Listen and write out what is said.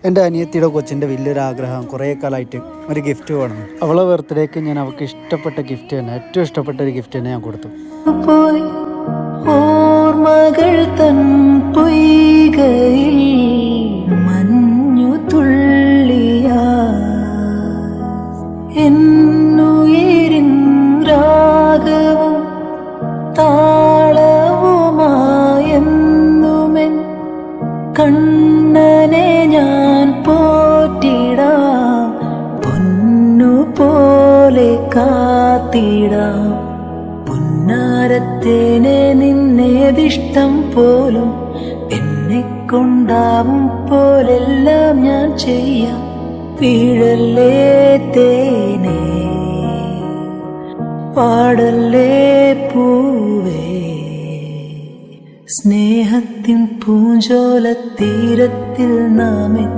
എൻ്റെ അനിയത്തിയുടെ കൊച്ചിൻ്റെ വലിയൊരു ആഗ്രഹം കുറേ കാലമായിട്ട് ഒരു ഗിഫ്റ്റ് വേണം. അവളെ ബർത്ത്ഡേക്ക് ഞാൻ അവൾക്ക് ഇഷ്ടപ്പെട്ട ഗിഫ്റ്റ് തന്നെ, ഏറ്റവും ഇഷ്ടപ്പെട്ട ഒരു ഗിഫ്റ്റ് തന്നെ ഞാൻ കൊടുത്തു. ഓർമ്മകൾ തൻ പൊയ്കയിൽ മഞ്ഞു തുള്ളിയാ എന്നുയിരിൻ രാഗവും താളവുമായെന്നുമെൻ കണ്ണനെ ഞാൻ പോറ്റിടാം, പൊന്നു പോലെ കാത്തിടാം. പുന്നാരത്തേനെ നിന്നേതിഷ്ടം പോലും എന്നെ കൊണ്ടാവും പോലെല്ലാം ഞാൻ ചെയ്യാം. വീഴല്ലേ തേനേ, പാടല്ലേ പൂവേ, സ്നേഹത്തിൻ പൂഞ്ചോല തീരത്തിൽ നാം